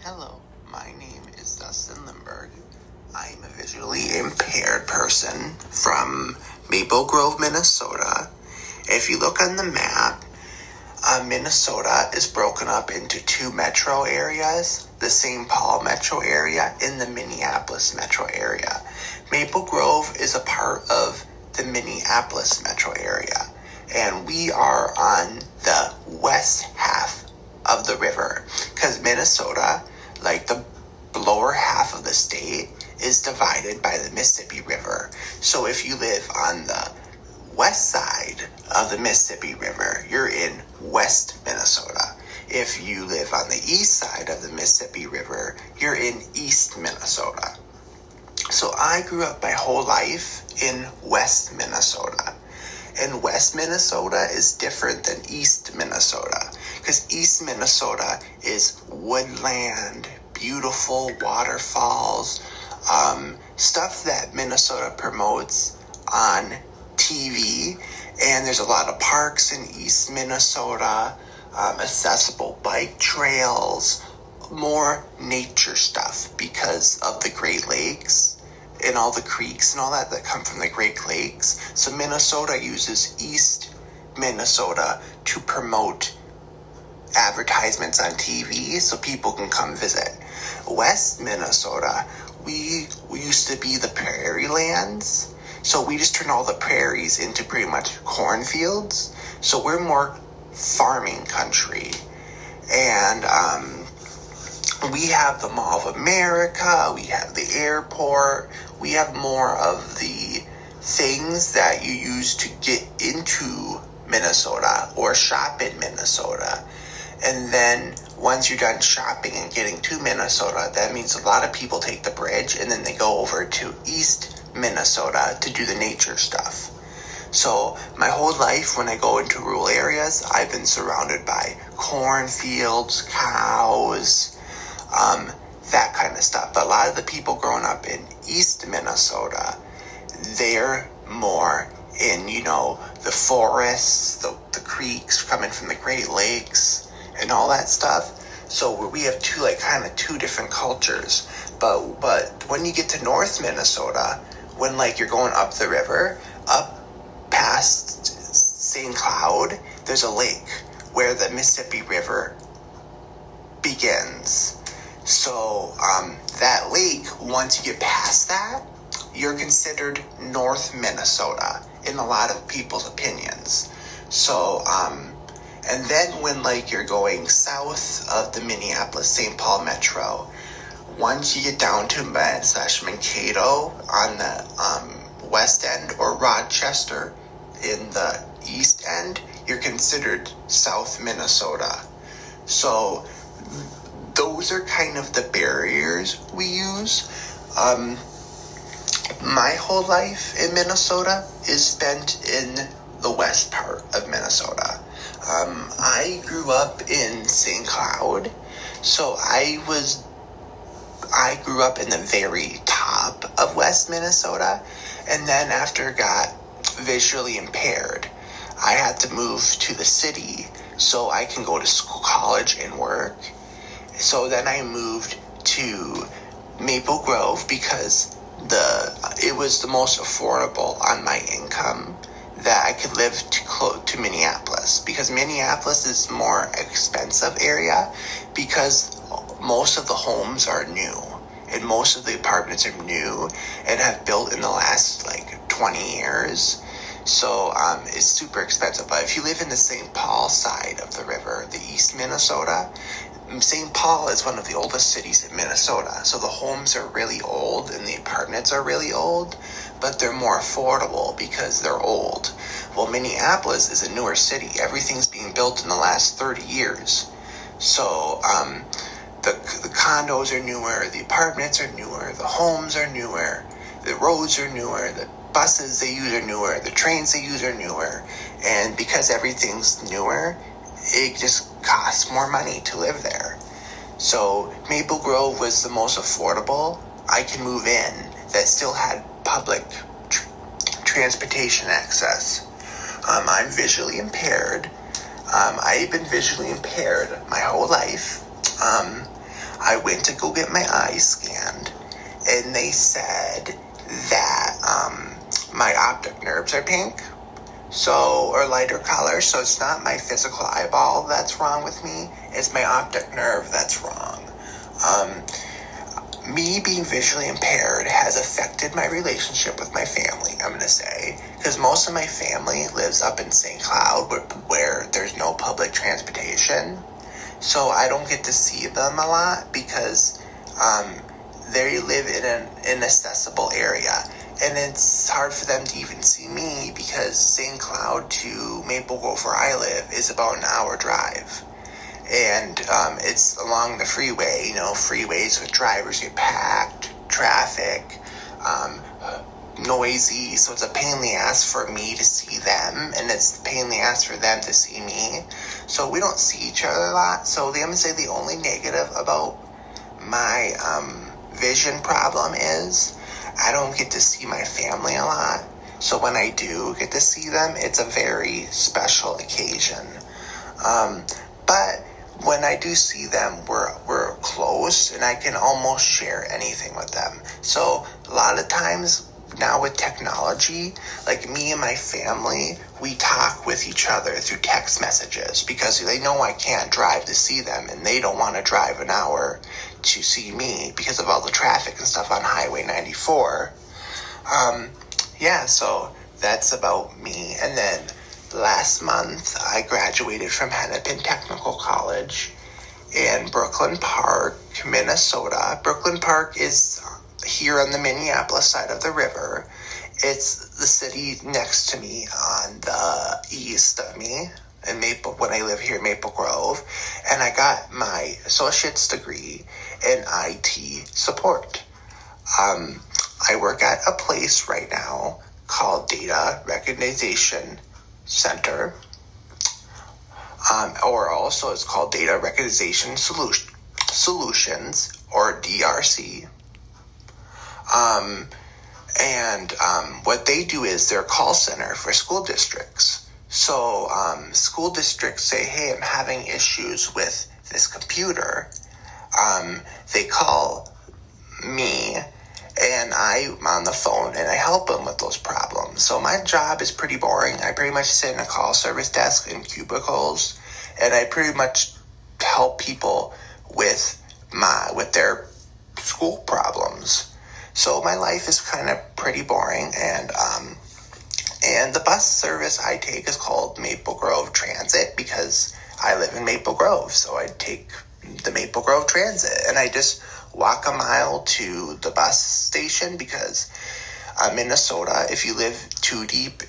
Hello, my name is Dustin Lindberg. I'm a visually impaired person from Maple Grove, Minnesota. If you look on the map, Minnesota is broken up into two metro areas, the St. Paul metro area and the Minneapolis metro area. Maple Grove is a part of the Minneapolis metro area, and we are on the west half of the river, because Minnesota, like the lower half of the state, is divided by the Mississippi River. So if you live on the west side of the Mississippi River, you're in West Minnesota. If you live on the east side of the Mississippi River, you're in East Minnesota. So I grew up my whole life in West Minnesota. And West Minnesota is different than East Minnesota, because East Minnesota is woodland, beautiful waterfalls, stuff that Minnesota promotes on TV. And there's a lot of parks in East Minnesota, accessible bike trails, more nature stuff because of the Great Lakes and all the creeks and all that come from the Great Lakes. So Minnesota uses East Minnesota to promote advertisements on TV so people can come visit. West Minnesota, we used to be the prairie lands. So we just turned all the prairies into pretty much cornfields. So we're more farming country. And we have the Mall of America, we have the airport, we have more of the things that you use to get into Minnesota or shop in Minnesota. And then once you're done shopping and getting to Minnesota, that means a lot of people take the bridge and then they go over to East Minnesota to do the nature stuff. So my whole life, when I go into rural areas, I've been surrounded by cornfields, cows, that kind of stuff. But a lot of the people growing up in East Minnesota, they're more in, the forests, the creeks coming from the Great Lakes and all that stuff. So we have two different cultures. But when you get to North Minnesota, when you're going up the river, up past St. Cloud, there's a lake where the Mississippi River begins. So that lake, once you get past that, you're considered North Minnesota in a lot of people's opinions. So, and then when you're going south of the Minneapolis-St. Paul metro, once you get down to Mankato on the west end, or Rochester in the east end, you're considered South Minnesota. So those are kind of the barriers we use. My whole life in Minnesota is spent in the west part of Minnesota. I grew up in St. Cloud, so I grew up in the very top of West Minnesota, and then after I got visually impaired, I had to move to the city so I can go to school, college, and work. So then I moved to Maple Grove because it was the most affordable on my income that I could live to Minneapolis, because Minneapolis is a more expensive area because most of the homes are new and most of the apartments are new and have built in the last 20 years. So it's super expensive. But if you live in the St. Paul side of the river, the East Minnesota, St. Paul is one of the oldest cities in Minnesota. So the homes are really old and the apartments are really old, but they're more affordable because they're old. Well, Minneapolis is a newer city. Everything's being built in the last 30 years. So the condos are newer, the apartments are newer, the homes are newer, the roads are newer, the buses they use are newer, the trains they use are newer. And because everything's newer, it just costs more money to live there. So Maple Grove was the most affordable I can move in that still had public transportation access. I'm visually impaired. I've been visually impaired my whole life. I went to go get my eyes scanned, and they said that my optic nerves are pink, or lighter color, so it's not my physical eyeball that's wrong with me, it's my optic nerve that's wrong. Me being visually impaired has affected my relationship with my family, I'm going to say, because most of my family lives up in St. Cloud where there's no public transportation, so I don't get to see them a lot because they live in an inaccessible area, and it's hard for them to even see me because St. Cloud to Maple Grove where I live is about an hour drive. And it's along the freeway, freeways with drivers get packed, traffic, noisy, so it's a pain in the ass for me to see them, and it's a pain in the ass for them to see me, so we don't see each other a lot. So I'm going to say the only negative about my vision problem is I don't get to see my family a lot, so when I do get to see them, it's a very special occasion. But when I do see them, we're close, and I can almost share anything with them. So a lot of times now with technology, like me and my family, we talk with each other through text messages because they know I can't drive to see them, and they don't want to drive an hour to see me because of all the traffic and stuff on Highway 94. So that's about me. And then last month, I graduated from Hennepin Technical College in Brooklyn Park, Minnesota. Brooklyn Park is here on the Minneapolis side of the river. It's the city next to me on the east of me in when I live here in Maple Grove. And I got my associate's degree in IT support. I work at a place right now called Data Recognition Center, or also it's called Data Recognition Solutions, or DRC. What they do is they're a call center for school districts. So school districts say, hey, I'm having issues with this computer. They call me, and I'm on the phone, and I help them with those problems. So my job is pretty boring. I pretty much sit in a call service desk in cubicles, and I pretty much help people with their school problems. So my life is kind of pretty boring, and the bus service I take is called Maple Grove Transit because I live in Maple Grove, so I take the Maple Grove Transit, and I just walk a mile to the bus station because Minnesota, if you live too deep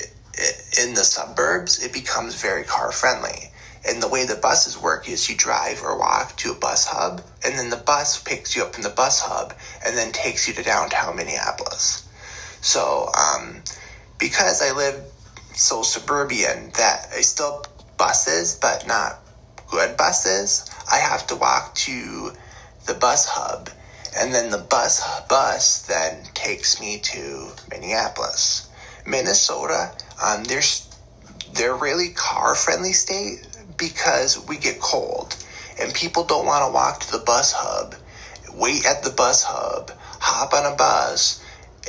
in the suburbs, it becomes very car friendly. And the way the buses work is you drive or walk to a bus hub, and then the bus picks you up from the bus hub and then takes you to downtown Minneapolis. So because I live so suburban that I still buses, but not good buses, I have to walk to the bus hub, and then the bus then takes me to Minneapolis. Minnesota, they're really car-friendly state because we get cold, and people don't want to walk to the bus hub, wait at the bus hub, hop on a bus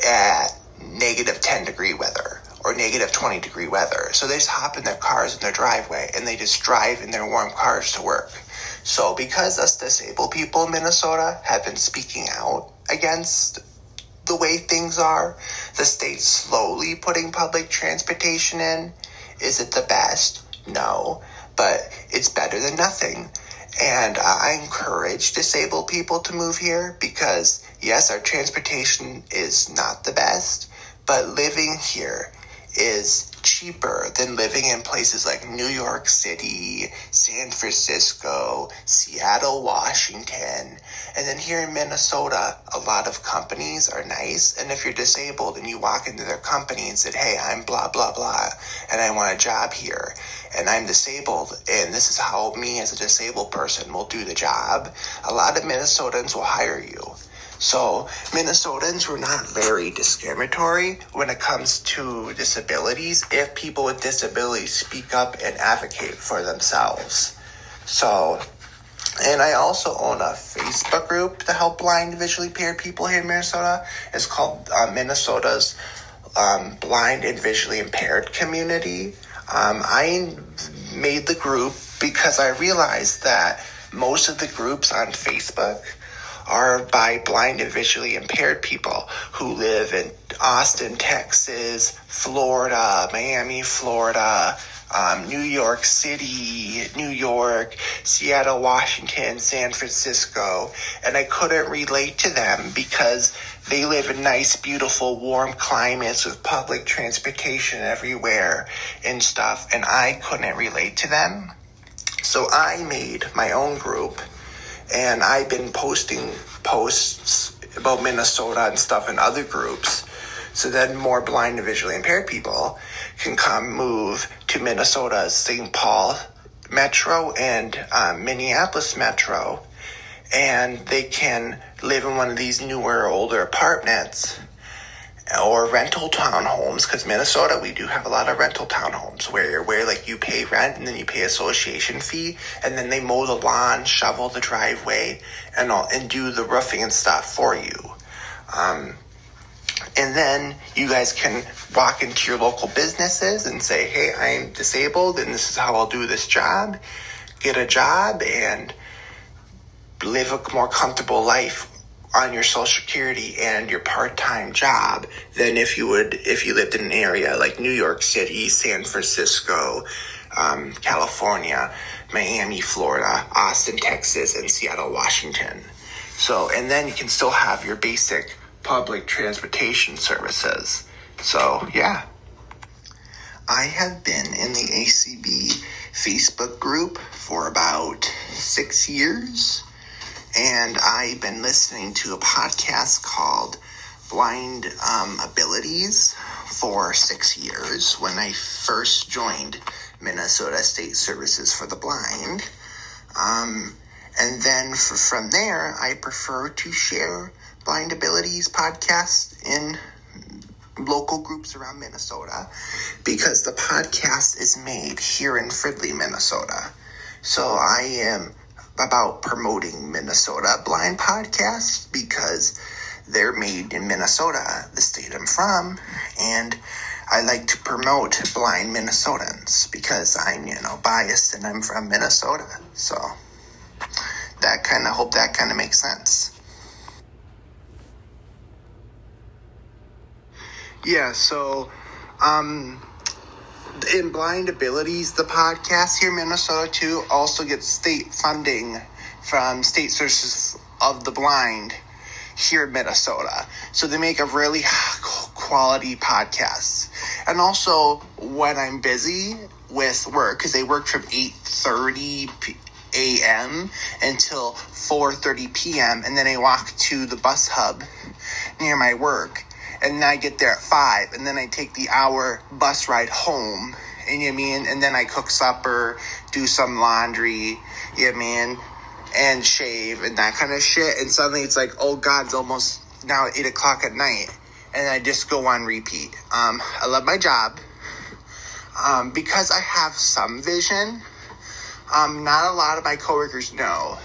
at negative 10 degree weather or negative 20 degree weather. So they just hop in their cars in their driveway, and they just drive in their warm cars to work. So because us disabled people in Minnesota have been speaking out against the way things are, the state's slowly putting public transportation in. Is it the best? No, but it's better than nothing. And I encourage disabled people to move here because, yes, our transportation is not the best, but living here is cheaper than living in places like New York City, San Francisco, Seattle, Washington. And then here in Minnesota, a lot of companies are nice. And if you're disabled and you walk into their company and said, hey, I'm blah, blah, blah, and I want a job here, and I'm disabled, and this is how me as a disabled person will do the job, a lot of Minnesotans will hire you. So Minnesotans were not very discriminatory when it comes to disabilities if people with disabilities speak up and advocate for themselves. So And I also own a Facebook group to help blind, visually impaired people here in Minnesota. It's called Minnesota's Blind and Visually Impaired Community. I made the group because I realized that most of the groups on Facebook are by blind and visually impaired people who live in Austin, Texas, Florida, Miami, Florida, New York City, New York, Seattle, Washington, San Francisco, and I couldn't relate to them because they live in nice, beautiful, warm climates with public transportation everywhere and stuff, and I couldn't relate to them. So I made my own group, and I've been posting posts about Minnesota and stuff in other groups, so then more blind and visually impaired people can come move to Minnesota's St. Paul Metro and Minneapolis Metro, and they can live in one of these newer, older apartments or rental townhomes, because Minnesota, we do have a lot of rental townhomes where like you pay rent and then you pay association fee, and then they mow the lawn, shovel the driveway, and do the roofing and stuff for you. And then you guys can walk into your local businesses and say, hey, I'm disabled and this is how I'll do this job. Get a job and live a more comfortable life on your Social Security and your part-time job than if you lived in an area like New York City, San Francisco, California, Miami, Florida, Austin, Texas, and Seattle, Washington. So, and then you can still have your basic public transportation services. So, yeah. I have been in the ACB Facebook group for about 6 years, and I've been listening to a podcast called Blind Abilities for 6 years when I first joined Minnesota State Services for the Blind. And then from there, I prefer to share Blind Abilities podcasts in local groups around Minnesota because the podcast is made here in Fridley, Minnesota. So I am about promoting Minnesota blind podcasts because they're made in Minnesota, the state I'm from, and I like to promote blind Minnesotans because I'm, biased and I'm from Minnesota. So hope that kind of makes sense. Yeah, so, in Blind Abilities, the podcast here in Minnesota, too, also gets state funding from State Services of the Blind here in Minnesota. So they make a really quality podcast. And also, when I'm busy with work, because they work from 8:30 a.m. until 4:30 p.m., and then I walk to the bus hub near my work, and then I get there at 5, and then I take the hour bus ride home, and you know what I mean? And then I cook supper, do some laundry, you know what I mean? And shave and that kind of shit. And suddenly it's like, oh God, it's almost now 8 o'clock at night. And I just go on repeat. I love my job. Because I have some vision, not a lot of my coworkers know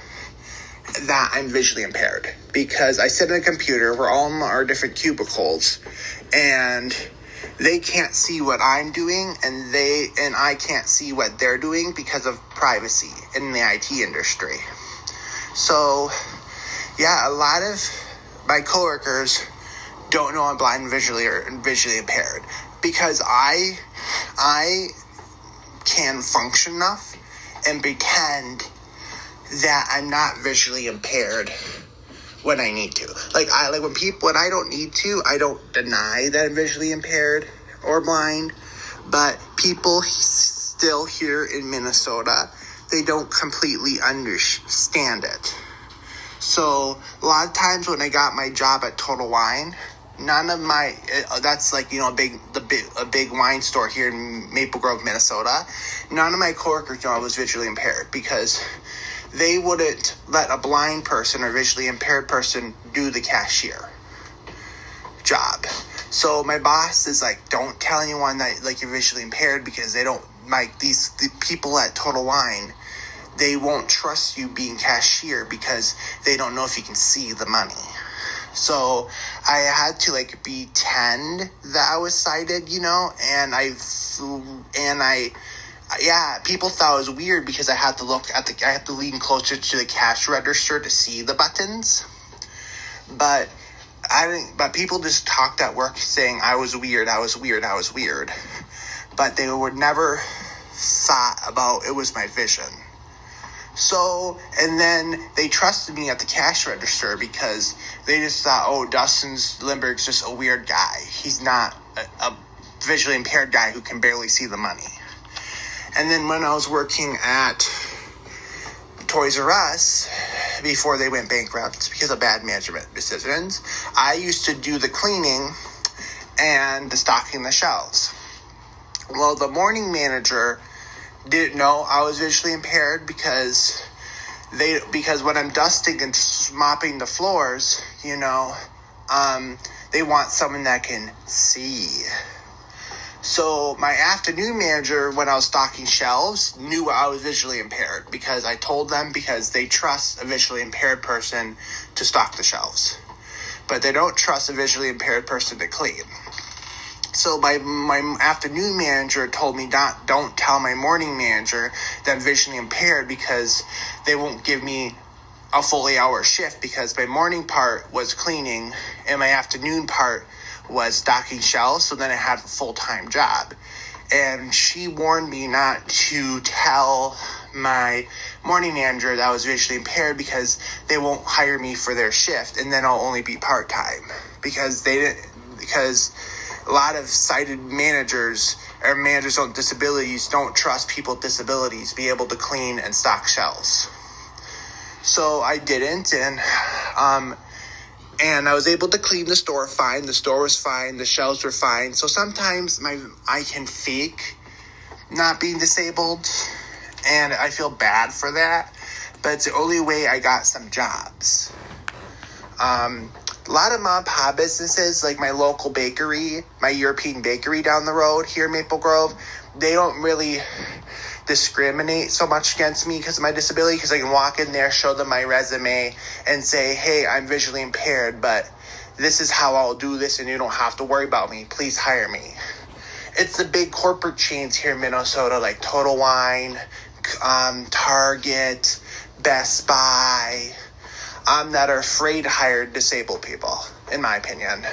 that I'm visually impaired because I sit at a computer. We're all in our different cubicles, and they can't see what I'm doing, and I can't see what they're doing because of privacy in the IT industry. So, yeah, a lot of my coworkers don't know I'm blind and visually impaired because I can function enough and pretend that I'm not visually impaired when I need to. When I don't need to, I don't deny that I'm visually impaired or blind, but people still here in Minnesota, they don't completely understand it. So a lot of times when I got my job at Total Wine, none of my that's like a big wine store here in Maple Grove, Minnesota. None of my coworkers know I was visually impaired because they wouldn't let a blind person or visually impaired person do the cashier job. So my boss is like, don't tell anyone that you're visually impaired because they don't the people at Total Wine they won't trust you being cashier because they don't know if you can see the money. So I had to pretend that I was sighted, people thought it was weird because I had to lean closer to the cash register to see the buttons. But people just talked at work saying I was weird. But they would never thought about it was my vision. So, and then they trusted me at the cash register because they just thought, oh, Dustin Lindbergh's just a weird guy. He's not a visually impaired guy who can barely see the money. And then when I was working at Toys R Us, before they went bankrupt because of bad management decisions, I used to do the cleaning and the stocking the shelves. Well, the morning manager didn't know I was visually impaired because when I'm dusting and mopping the floors, they want someone that can see. So my afternoon manager, when I was stocking shelves, knew I was visually impaired because I told them, because they trust a visually impaired person to stock the shelves, but they don't trust a visually impaired person to clean. So my afternoon manager told me don't tell my morning manager that I'm visually impaired because they won't give me a full 8-hour shift, because my morning part was cleaning and my afternoon part was stocking shelves, so then I had a full-time job. And she warned me not to tell my morning manager that I was visually impaired because they won't hire me for their shift, and then I'll only be part-time. Because a lot of sighted managers or managers with disabilities don't trust people with disabilities be able to clean and stock shelves. So I didn't, and I was able to clean the store fine. The store was fine. The shelves were fine. So sometimes I can fake not being disabled, and I feel bad for that. But it's the only way I got some jobs. A lot of mom and pop businesses, like my local bakery, my European bakery down the road here in Maple Grove, they don't really discriminate so much against me because of my disability, because I can walk in there, show them my resume, and say, hey, I'm visually impaired, but this is how I'll do this, and you don't have to worry about me. Please hire me. It's the big corporate chains here in Minnesota, like Total Wine, Target, Best Buy, that are afraid to hire disabled people, in my opinion.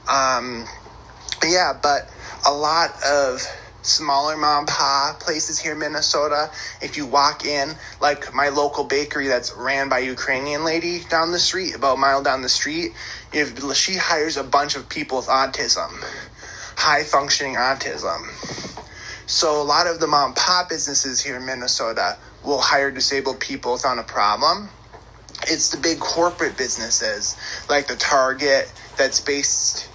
But a lot of smaller mom and pop places here in Minnesota, if you walk in, like my local bakery that's ran by a Ukrainian lady down the street, about a mile down the street, she hires a bunch of people with autism, high-functioning autism. So a lot of the mom and pop businesses here in Minnesota will hire disabled people without a problem. It's the big corporate businesses, like the Target that's based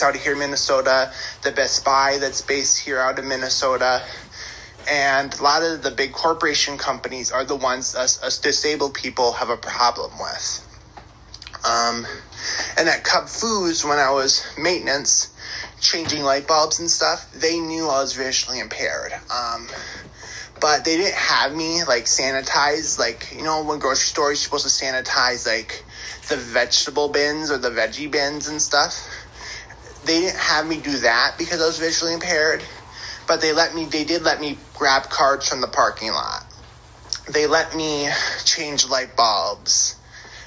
out of here in Minnesota, the Best Buy that's based here out of Minnesota, and a lot of the big corporation companies are the ones us disabled people have a problem with. And at Cub Foods, when I was maintenance, changing light bulbs and stuff, they knew I was visually impaired. But they didn't have me sanitize, when grocery stores you're supposed to sanitize the vegetable bins or the veggie bins and stuff. They didn't have me do that because I was visually impaired, but they did let me grab cards from the parking lot. They let me change light bulbs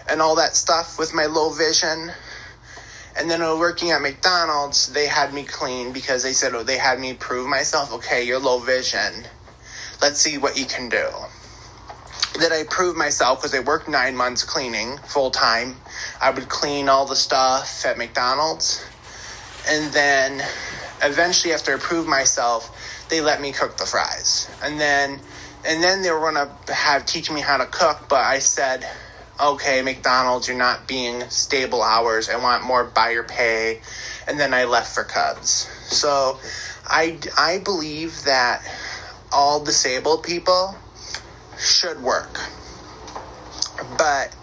and all that stuff with my low vision. And then working at McDonald's, they had me clean because they said, they had me prove myself. Okay, you're low vision. Let's see what you can do. Then I proved myself because I worked 9 months cleaning full time. I would clean all the stuff at McDonald's. And then eventually, after I proved myself, they let me cook the fries. And then they were going to teach me how to cook, but I said, okay, McDonald's, you're not being stable hours. I want more by your pay. And then I left for Cubs. So I believe that all disabled people should work. But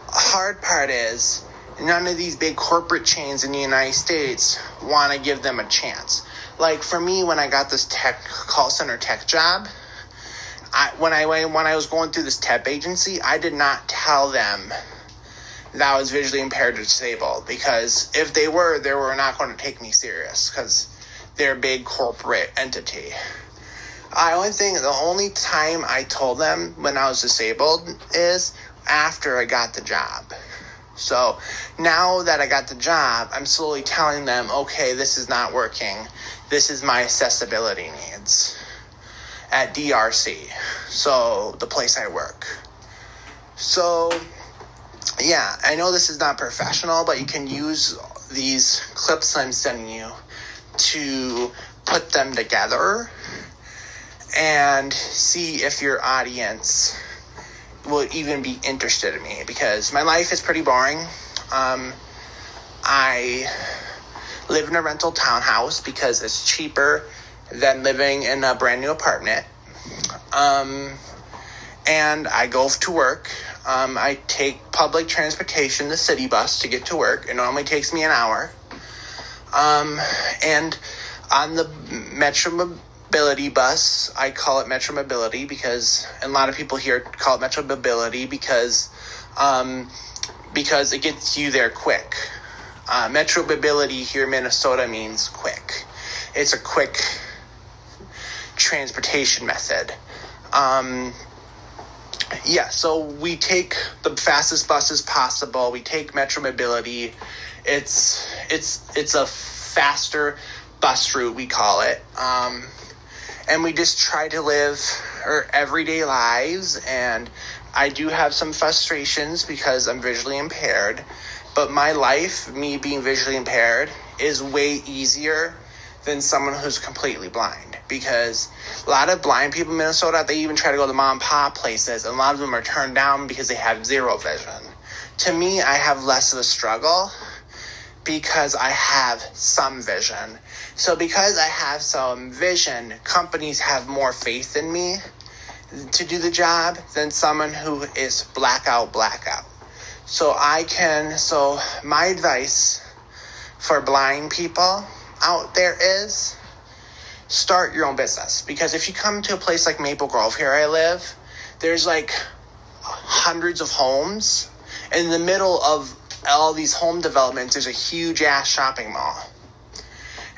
hard part is, none of these big corporate chains in the United States want to give them a chance. Like for me, when I got this call center tech job, when I was going through this temp agency, I did not tell them that I was visually impaired or disabled, because if they were not going to take me serious, because they're a big corporate entity. The only time I told them when I was disabled is after I got the job. So now that I got the job, I'm slowly telling them, okay, this is not working. This is my accessibility needs at DRC, so the place I work. So, yeah, I know this is not professional, but you can use these clips I'm sending you to put them together and see if your audience will even be interested in me, because my life is pretty boring. I live in a rental townhouse because it's cheaper than living in a brand new apartment. And I go to work. I take public transportation, the city bus, to get to work. It normally takes me an hour. And on the Metro Mobility bus, I call it Metro Mobility because, and a lot of people here call it Metro Mobility because it gets you there quick. Metro Mobility here in Minnesota means quick. It's a quick transportation method. So we take the fastest buses possible. We take Metro Mobility. It's a faster bus route, we call it. And we just try to live our everyday lives. And I do have some frustrations because I'm visually impaired. But my life, me being visually impaired, is way easier than someone who's completely blind. Because a lot of blind people in Minnesota, they even try to go to mom and pop places, and a lot of them are turned down because they have zero vision. To me, I have less of a struggle because I have some vision. So because I have some vision, companies have more faith in me to do the job than someone who is blackout. So my advice for blind people out there is start your own business. Because if you come to a place like Maple Grove, here I live, there's like hundreds of homes. In the middle of all these home developments, there's a huge ass shopping mall.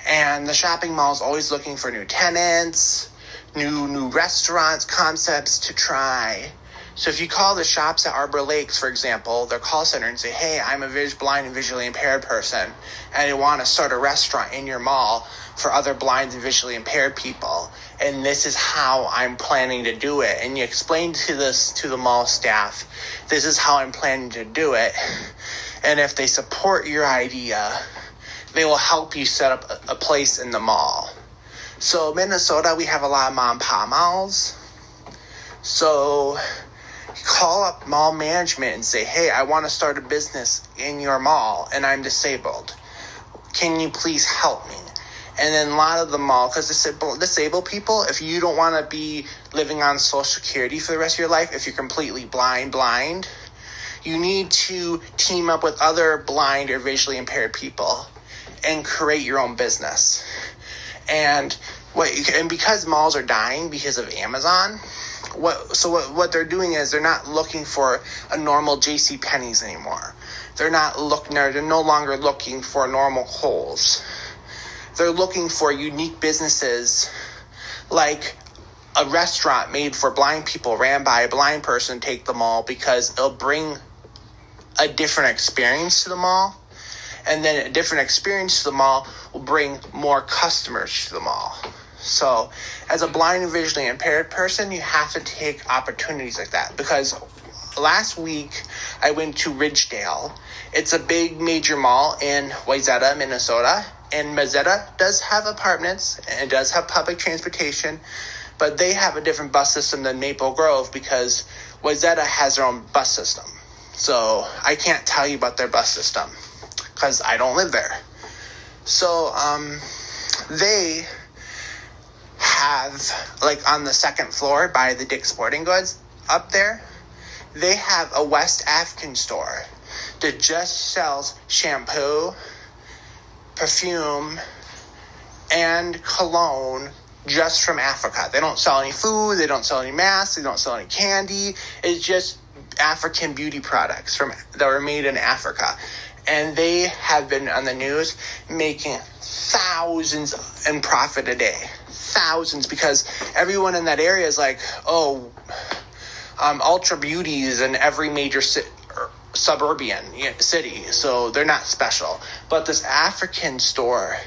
And the shopping mall is always looking for new tenants, new restaurants, concepts to try. So if you call the shops at Arbor Lakes, for example, their call center, and say, hey, I'm a blind and visually impaired person, and I want to start a restaurant in your mall for other blind and visually impaired people, and this is how I'm planning to do it. And you explain to the mall staff, this is how I'm planning to do it. And if they support your idea, they will help you set up a place in the mall. So Minnesota, we have a lot of mom and pop malls. So call up mall management and say, hey, I want to start a business in your mall and I'm disabled. Can you please help me? And then a lot of the mall, because disabled people, if you don't want to be living on Social Security for the rest of your life, if you're completely blind, you need to team up with other blind or visually impaired people and create your own business. And because malls are dying because of Amazon, what they're doing is they're not looking for a normal JCPenney's anymore. They're no longer looking for normal Kohl's. They're looking for unique businesses like a restaurant made for blind people ran by a blind person take the mall, because it'll bring a different experience to the mall. And then a different experience to the mall will bring more customers to the mall. So as a blind and visually impaired person, you have to take opportunities like that. Because last week I went to Ridgedale. It's a big major mall in Wayzata, Minnesota. And Wayzata does have apartments and it does have public transportation, but they have a different bus system than Maple Grove because Wayzata has their own bus system. So I can't tell you about their bus system because I don't live there. So they have, like on the second floor by the Dick's Sporting Goods up there, they have a West African store that just sells shampoo, perfume, and cologne just from Africa. They don't sell any food, they don't sell any masks, they don't sell any candy. It's just African beauty products that were made in Africa. And they have been on the news making thousands in profit a day. Thousands, because everyone in that area is like, Ultra Beauties in every major suburban city, so they're not special. But this African store,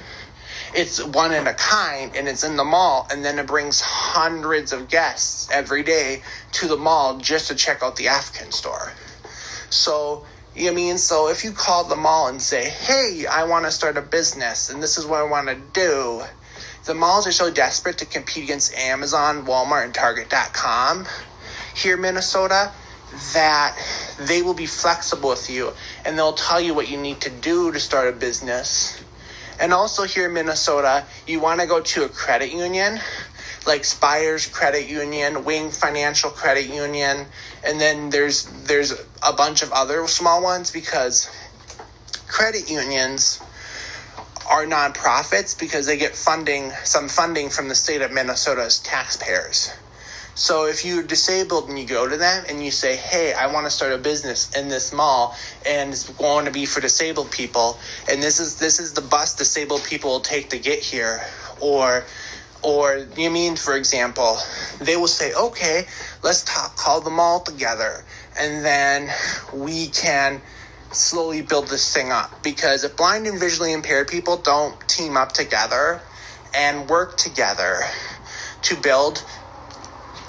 it's one in a kind, and it's in the mall, and then it brings hundreds of guests every day to the mall just to check out the African store. So, so if you call the mall and say, hey, I want to start a business, and this is what I want to do, the malls are so desperate to compete against Amazon, Walmart, and Target.com here in Minnesota that they will be flexible with you, and they'll tell you what you need to do to start a business. And also here in Minnesota, you want to go to a credit union, like Spires Credit Union, Wing Financial Credit Union, and then there's a bunch of other small ones, because credit unions are nonprofits because they get some funding from the state of Minnesota's taxpayers. So if you're disabled and you go to them and you say, hey, I want to start a business in this mall, and it's going to be for disabled people, and this is the bus disabled people will take to get here, or for example, they will say, okay, let's call the mall together, and then we can slowly build this thing up. Because if blind and visually impaired people don't team up together and work together to build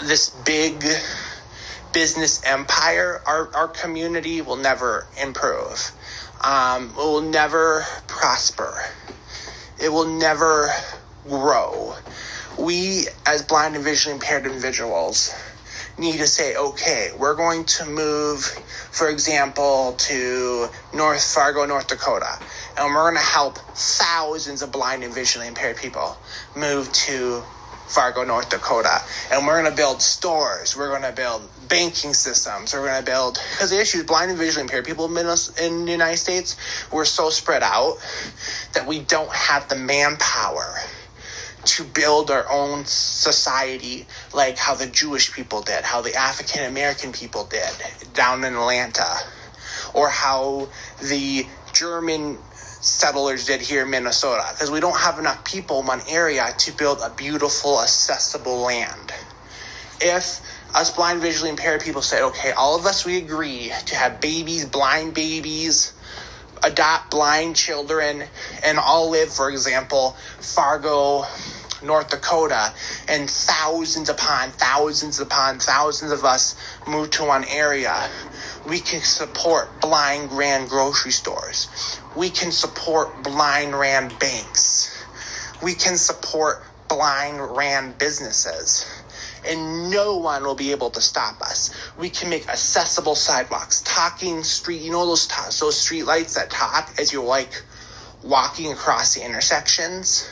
this big business empire, our community will never improve. It will never prosper. It will never grow. We, as blind and visually impaired individuals, need to say, okay, we're going to move, for example, to North Fargo, North Dakota, and we're going to help thousands of blind and visually impaired people move to Fargo, North Dakota, and we're going to build stores, we're going to build banking systems, we're going to build, because the issue is blind and visually impaired people in the United States, we're so spread out that we don't have the manpower to build our own society like how the Jewish people did, how the African American people did down in Atlanta, or how the German settlers did here in Minnesota, because we don't have enough people in one area to build a beautiful, accessible land. If us blind, visually impaired people say, okay, all of us, we agree to have babies, blind babies, adopt blind children, and all live, for example, Fargo, North Dakota, and thousands upon thousands upon thousands of us move to one area, we can support blind ran grocery stores. We can support blind ran banks. We can support blind ran businesses. And no one will be able to stop us. We can make accessible sidewalks, talking street, those street lights that talk as you're walking across the intersections.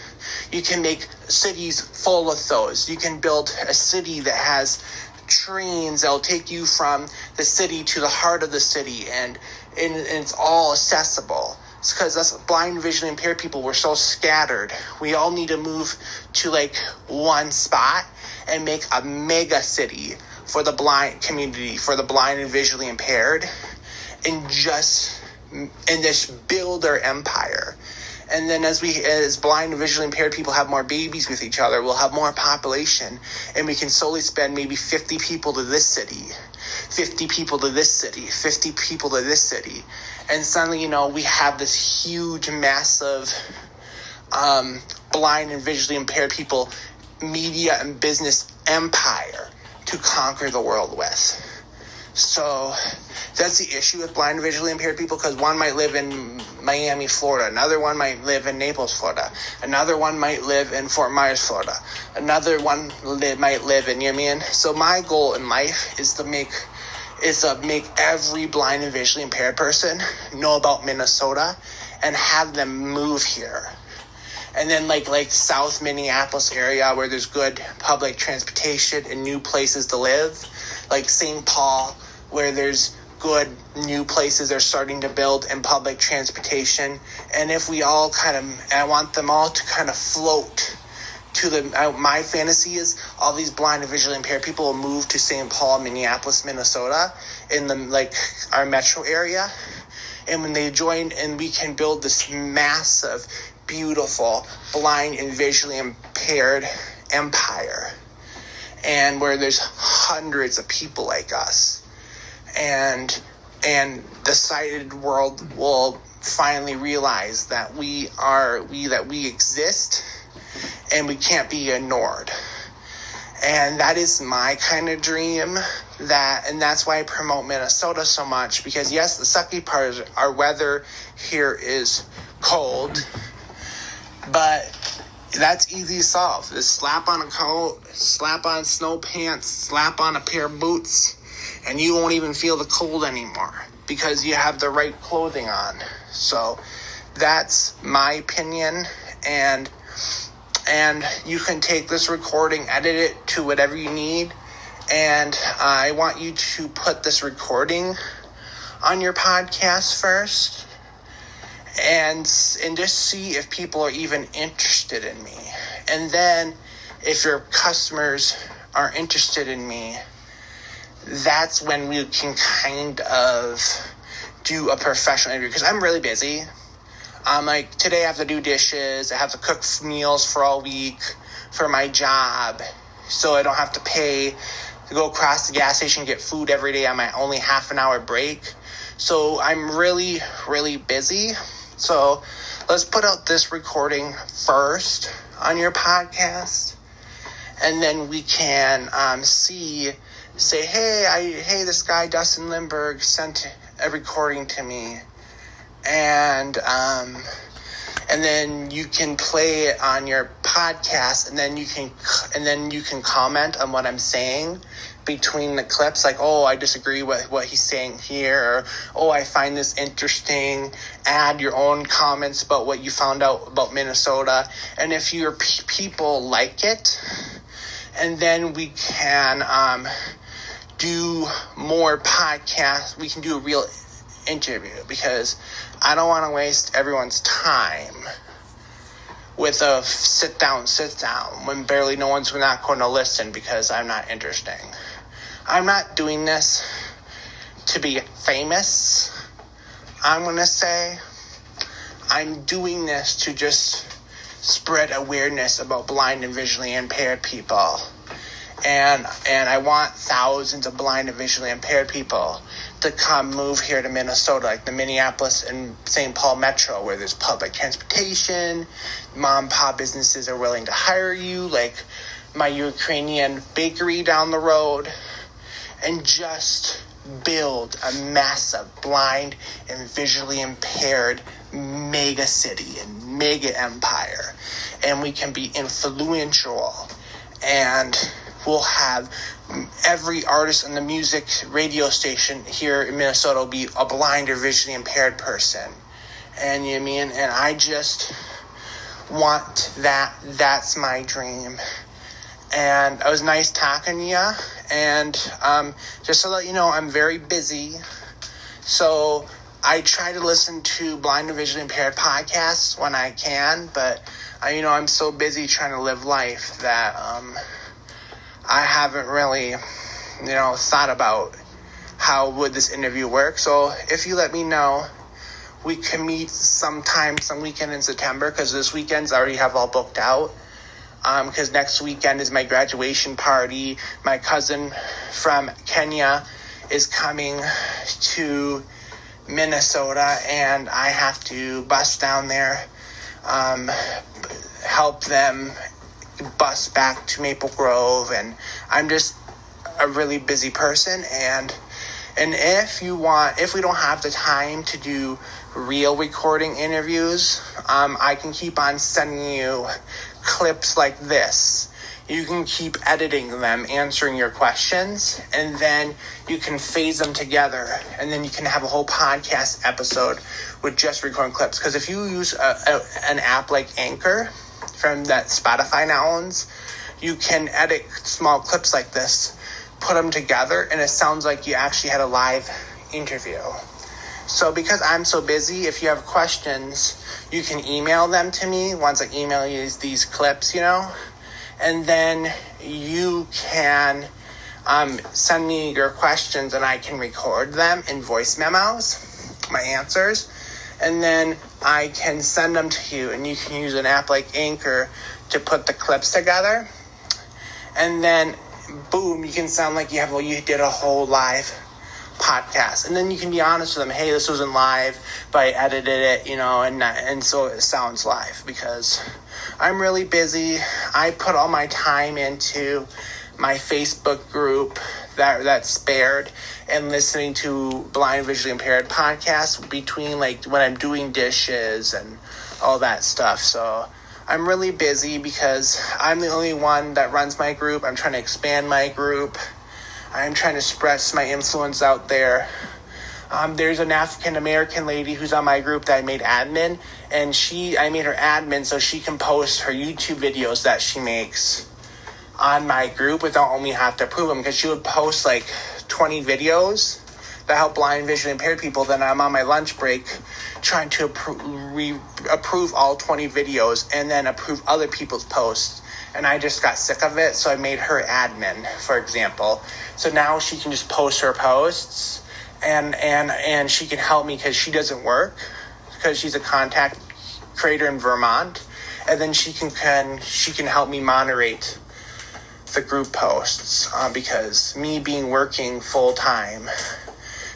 You can make cities full of those. You can build a city that has trains that'll take you from the city to the heart of the city, and it's all accessible. It's because us blind and visually impaired people, we're so scattered. We all need to move to one spot and make a mega city for the blind community, for the blind and visually impaired, and just build our empire. And then as blind and visually impaired people have more babies with each other, we'll have more population, and we can solely spend maybe 50 people to this city, 50 people to this city, 50 people to this city. And suddenly, we have this huge, massive blind and visually impaired people media and business empire to conquer the world with. So that's the issue with blind and visually impaired people, because one might live in Miami, Florida. Another one might live in Naples, Florida. Another one might live in Fort Myers, Florida. Another one might live in, So my goal in life is to make every blind and visually impaired person know about Minnesota and have them move here. And then like South Minneapolis area where there's good public transportation and new places to live, like St. Paul where there's good new places they're starting to build in public transportation. And if we all I want them all to kind of float my fantasy is all these blind and visually impaired people will move to St. Paul, Minneapolis, Minnesota, in our metro area. And when they join, and we can build this massive, beautiful, blind and visually impaired empire, and where there's hundreds of people like us, and the sighted world will finally realize that we exist, and we can't be ignored. And that is my kind of dream, and that's why I promote Minnesota so much, because yes, the sucky part is our weather here is cold, but that's easy to solve. Just slap on a coat, slap on snow pants, slap on a pair of boots, and you won't even feel the cold anymore because you have the right clothing on. So that's my opinion, and you can take this recording, edit it to whatever you need, and I want you to put this recording on your podcast first, and just see if people are even interested in me. And then if your customers are interested in me, that's when we can kind of do a professional interview, because I'm really busy. Today I have to do dishes, I have to cook meals for all week for my job, so I don't have to pay to go across the gas station and get food every day on my only half an hour break. So I'm really, really busy. So let's put out this recording first on your podcast, and then we can say, hey, this guy Dustin Lindbergh sent a recording to me. And then you can play it on your podcast, and then you can comment on what I'm saying between the clips, like, oh, I disagree with what he's saying here, or oh, I find this interesting. Add your own comments about what you found out about Minnesota, and if your people like it, and then we can do more podcasts. We can do a real interview, because I don't want to waste everyone's time with a sit down when barely no one's not going to listen because I'm not interesting. I'm not doing this to be famous. I'm going to say I'm doing this to just spread awareness about blind and visually impaired people. And I want thousands of blind and visually impaired people to come move here to Minnesota, like the Minneapolis and St. Paul metro, where there's public transportation, mom and pop businesses are willing to hire you, like my Ukrainian bakery down the road, and just build a massive blind and visually impaired mega city and mega empire. And we can be influential, and we'll have every artist on the music radio station here in Minnesota will be a blind or visually impaired person. And you know what I mean? And I just want that. That's my dream. And it was nice talking to you. And just to let you know, I'm very busy. So I try to listen to blind and visually impaired podcasts when I can. But, I'm so busy trying to live life that I haven't really, thought about how would this interview work. So if you let me know, we can meet some weekend in September, because this weekend's already have all booked out. Because next weekend is my graduation party. My cousin from Kenya is coming to Minnesota, and I have to bus down there, help them bus back to Maple Grove, and I'm just a really busy person, and if we don't have the time to do real recording interviews, I can keep on sending you clips like this. You can keep editing them, answering your questions, and then you can phase them together, and then you can have a whole podcast episode with just recording clips. Because if you use an app like Anchor from that Spotify now owns, you can edit small clips like this, put them together, and it sounds like you actually had a live interview. So because I'm so busy, if you have questions, you can email them to me once I email you these clips, and then you can send me your questions, and I can record them in voice memos, my answers, and then I can send them to you, and you can use an app like Anchor to put the clips together, and then boom, you can sound like you did a whole live podcast, and then you can be honest with them. Hey, this wasn't live, but I edited it, and so it sounds live because I'm really busy. I put all my time into my Facebook group that's spared and listening to blind visually impaired podcasts between like when I'm doing dishes and all that stuff. So I'm really busy because I'm the only one that runs my group. I'm trying to expand my group. I'm trying to spread my influence out there. There's an African-American lady who's on my group that I made admin, and I made her admin so she can post her YouTube videos that she makes on my group without me have to approve them, because she would post like 20 videos that help blind visually impaired people. Then I'm on my lunch break trying to approve all 20 videos and then approve other people's posts. And I just got sick of it, so I made her admin, for example. So now she can just post her posts, and she can help me because she doesn't work, because she's a content creator in Vermont, and then she can help me moderate the group posts, because me working full time,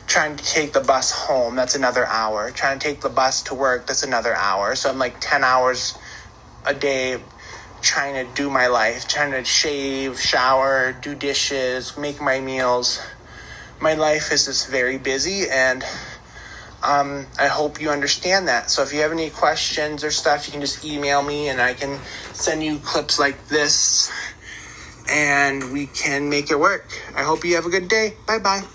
trying to take the bus home, that's another hour. Trying to take the bus to work, that's another hour. So I'm like 10 hours a day trying to do my life, trying to shave, shower, do dishes, make my meals. My life is just very busy, and I hope you understand that. So if you have any questions or stuff, you can just email me, and I can send you clips like this, and we can make it work. I hope you have a good day. Bye-bye.